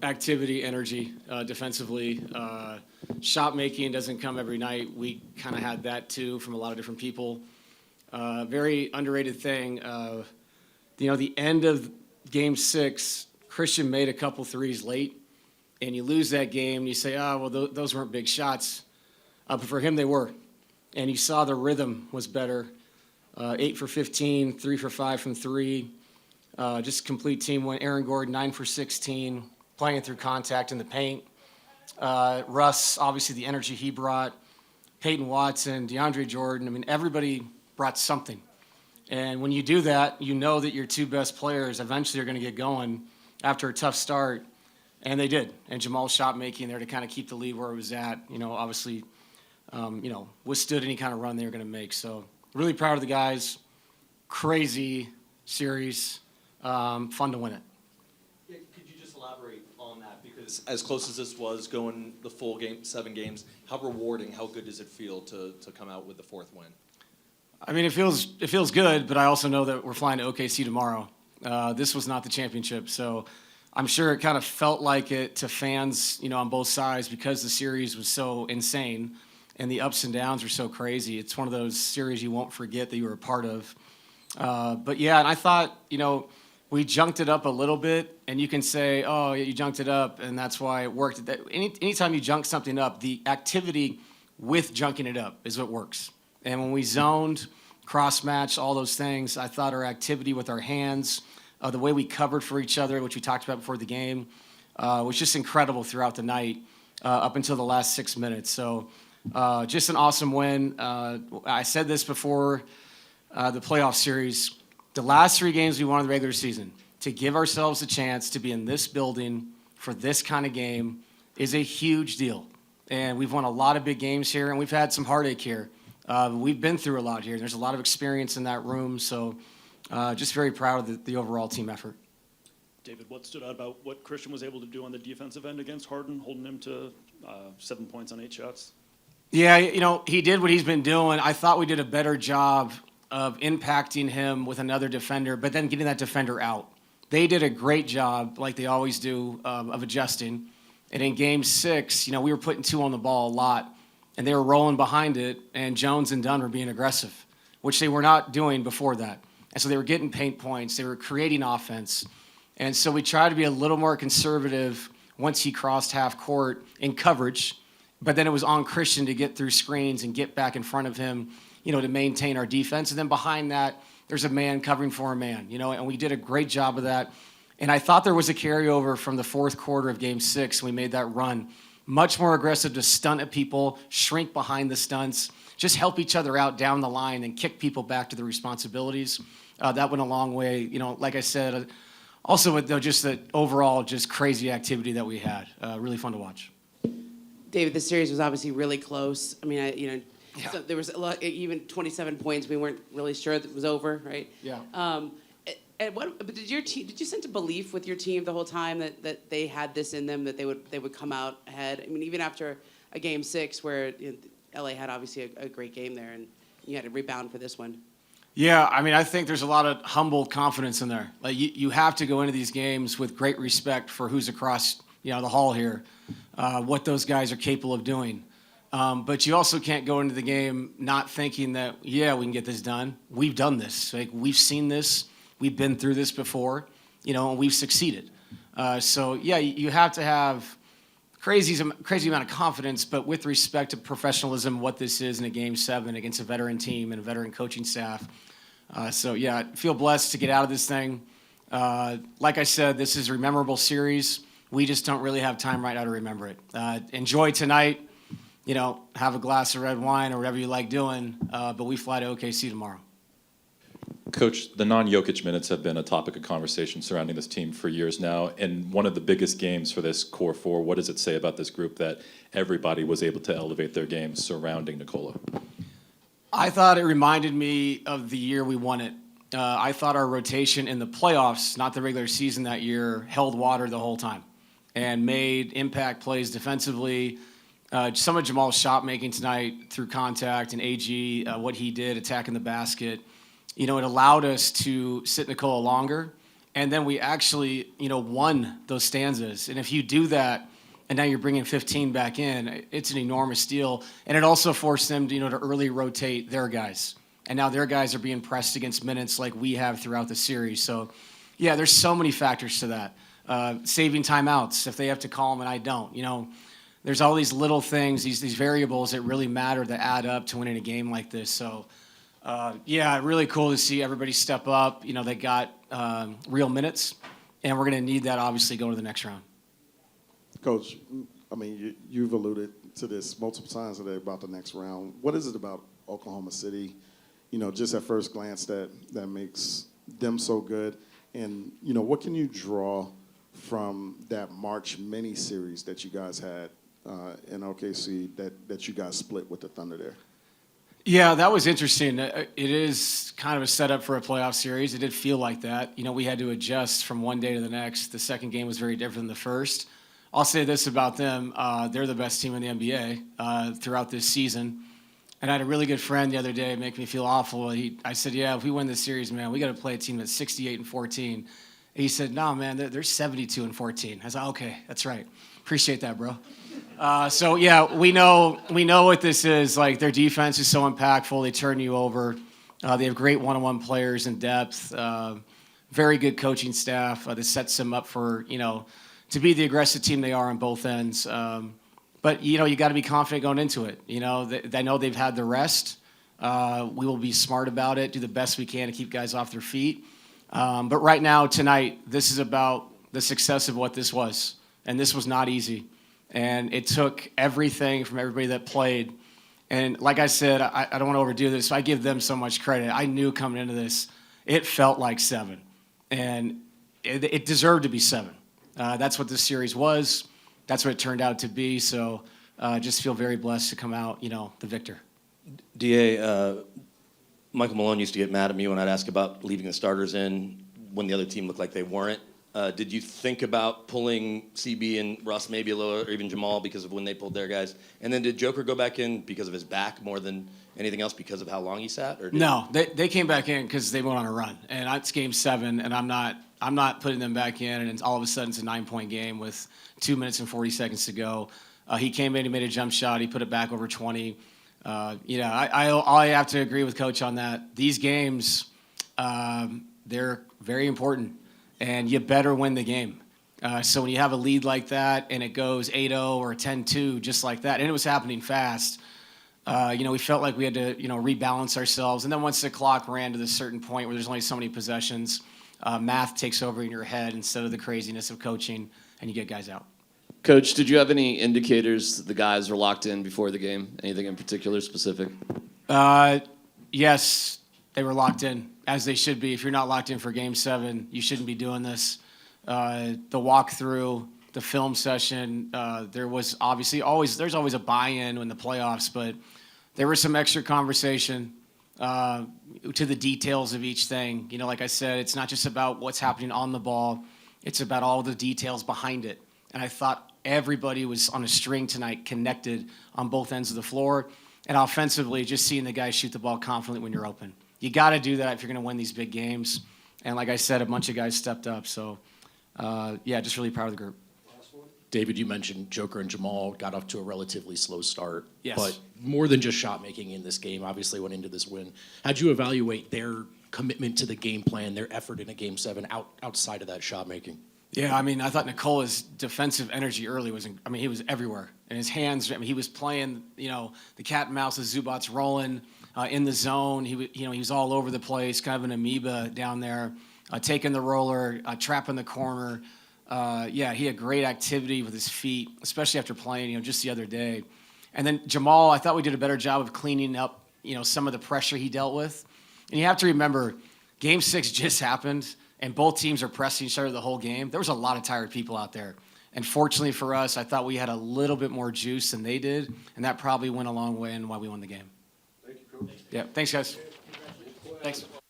activity, energy defensively. Shot making doesn't come every night. We kind of had that too from a lot of different people. Very underrated thing. The end of Game 6, Christian made a couple threes late, and you lose that game. And you say, oh, well, those weren't big shots. But for him, they were. And you saw the rhythm was better. 8 for 15, 3 for 5 from 3. Just complete team win. Aaron Gordon, 9 for 16, playing through contact in the paint. Russ, obviously the energy he brought. Peyton Watson, DeAndre Jordan. I mean, everybody brought something. And when you do that, you know that your two best players eventually are going to get going after a tough start. And they did. And Jamal's shot making there to kind of keep the lead where it was at, obviously, withstood any kind of run they were going to make. So really proud of the guys. Crazy series. Fun to win it. Yeah, could you just elaborate on that? Because as close as this was, going the full game, 7 games, how rewarding, how good does it feel to come out with the 4th win? I mean, it feels good, but I also know that we're flying to OKC tomorrow. This was not the championship, so I'm sure it kind of felt like it to fans, on both sides because the series was so insane and the ups and downs were so crazy. It's one of those series you won't forget that you were a part of. But yeah, and I thought, we junked it up a little bit, and you can say, oh, you junked it up, and that's why it worked. Anytime you junk something up, the activity with junking it up is what works. And when we zoned, cross-matched, all those things, I thought our activity with our hands, the way we covered for each other, which we talked about before the game, was just incredible throughout the night up until the last 6 minutes. So just an awesome win. I said this before the playoff series. The last 3 games we won in the regular season, to give ourselves a chance to be in this building for this kind of game is a huge deal. And we've won a lot of big games here, and we've had some heartache here. We've been through a lot here. There's a lot of experience in that room, so just very proud of the overall team effort. David, what stood out about what Christian was able to do on the defensive end against Harden, holding him to 7 points on 8 shots? Yeah, he did what he's been doing. I thought we did a better job of impacting him with another defender, but then getting that defender out. They did a great job, like they always do, of adjusting. And in Game 6, we were putting 2 on the ball a lot, and they were rolling behind it, and Jones and Dunn were being aggressive, which they were not doing before that. And so they were getting paint points. They were creating offense. And so we tried to be a little more conservative once he crossed half court in coverage, but then it was on Christian to get through screens and get back in front of him, to maintain our defense. And then behind that, there's a man covering for a man, and we did a great job of that. And I thought there was a carryover from the 4th quarter of Game 6. We made that run. Much more aggressive to stunt at people, shrink behind the stunts, just help each other out down the line and kick people back to their responsibilities. That went a long way. Like I said, also with just the overall just crazy activity that we had. Really fun to watch. David, the series was obviously really close. I mean, so there was a lot, even 27 points. We weren't really sure that it was over, right? Yeah. But did you sense a belief with your team the whole time that they had this in them, that they would come out ahead? I mean, even after a Game 6 where LA had obviously a great game there, and you had to rebound for this one. Yeah, I mean, I think there's a lot of humble confidence in there. Like you have to go into these games with great respect for who's across the hall here, what those guys are capable of doing. But you also can't go into the game not thinking that, we can get this done. We've done this. Like, we've seen this. We've been through this before, and we've succeeded. So, you have to have crazy amount of confidence, but with respect to professionalism, what this is in a Game 7 against a veteran team and a veteran coaching staff. I feel blessed to get out of this thing. Like I said, this is a memorable series. We just don't really have time right now to remember it. Enjoy tonight. Have a glass of red wine or whatever you like doing, but we fly to OKC tomorrow. Coach, the non-Jokic minutes have been a topic of conversation surrounding this team for years now, and one of the biggest games for this core 4. What does it say about this group that everybody was able to elevate their game surrounding Nikola? I thought it reminded me of the year we won it. I thought our rotation in the playoffs, not the regular season that year, held water the whole time and made impact plays defensively. Some of Jamal's shot making tonight through contact and AG, what he did attacking the basket, it allowed us to sit Nikola longer and then we actually, won those stanzas. And if you do that, and now you're bringing 15 back in, it's an enormous deal. And it also forced them to, to early rotate their guys. And now their guys are being pressed against minutes like we have throughout the series. So, yeah, there's so many factors to that. Saving timeouts if they have to call them and I don't. There's all these little things, these variables that really matter that add up to winning a game like this. So, really cool to see everybody step up. They got real minutes, and we're going to need that, obviously, going to the next round. Coach, I mean, you've alluded to this multiple times today about the next round. What is it about Oklahoma City, just at first glance that makes them so good? And, what can you draw from that March mini-series that you guys had in OKC that you guys split with the Thunder there? Yeah, that was interesting. It is kind of a setup for a playoff series. It did feel like that. We had to adjust from one day to the next. The second game was very different than the first. I'll say this about them. They're the best team in the NBA throughout this season. And I had a really good friend the other day make me feel awful. I said, yeah, if we win this series, man, we got to play a team that's 68-14. And he said, no, man, they're 72-14. I was like, okay, that's right. Appreciate that, bro. We know what this is. Like, their defense is so impactful. They turn you over. They have great one-on-one players in depth. Very good coaching staff that sets them up for, to be the aggressive team they are on both ends. But, you got to be confident going into it. I know they've had the rest. We will be smart about it, do the best we can to keep guys off their feet. But right now, tonight, this is about the success of what this was. And this was not easy. And it took everything from everybody that played. And like I said, I don't want to overdo this. So I give them so much credit. I knew coming into this, it felt like 7. And it deserved to be 7. That's what this series was. That's what it turned out to be. So just feel very blessed to come out, the victor. DA, Michael Malone used to get mad at me when I'd ask about leaving the starters in when the other team looked like they weren't. Did you think about pulling CB and Russ maybe a little, or even Jamal because of when they pulled their guys? And then did Joker go back in because of his back more than anything else because of how long he sat? No, they came back in because they went on a run. And it's game 7, and I'm not putting them back in, and all of a sudden it's a 9-point game with 2 minutes and 40 seconds to go. He came in, he made a jump shot, he put it back over 20. I have to agree with Coach on that. These games, they're very important, and you better win the game. So when you have a lead like that and it goes 8-0 or 10-2 just like that, and it was happening fast, we felt like we had to, rebalance ourselves. And then once the clock ran to this certain point where there's only so many possessions, math takes over in your head instead of the craziness of coaching, and you get guys out. Coach, did you have any indicators that the guys were locked in before the game? Anything in particular specific? Yes, they were locked in, as they should be. If you're not locked in for Game 7, you shouldn't be doing this. The walkthrough, the film session, there was there's always a buy-in in the playoffs, but there was some extra conversation to the details of each thing. Like I said, it's not just about what's happening on the ball. It's about all the details behind it. And I thought everybody was on a string tonight, connected on both ends of the floor. And offensively, just seeing the guys shoot the ball confidently when you're open. You got to do that if you're going to win these big games. And like I said, a bunch of guys stepped up. So, just really proud of the group. David, you mentioned Joker and Jamal got off to a relatively slow start. Yes. But more than just shot making in this game, obviously went into this win. How'd you evaluate their commitment to the game plan, their effort in a Game 7 outside of that shot making? Yeah, I thought Nicola's defensive energy early he was everywhere. And his hands, he was playing, the cat and mouse, the Zubats rolling in the zone. He was all over the place, kind of an amoeba down there, taking the roller, trapping the corner. He had great activity with his feet, especially after playing, just the other day. And then Jamal, I thought we did a better job of cleaning up, some of the pressure he dealt with. And you have to remember, Game 6 just happened, and both teams are pressing each other the whole game. There was a lot of tired people out there. And fortunately for us, I thought we had a little bit more juice than they did, and that probably went a long way in why we won the game. Thank you, Coach. Yeah, thanks, guys. Thanks.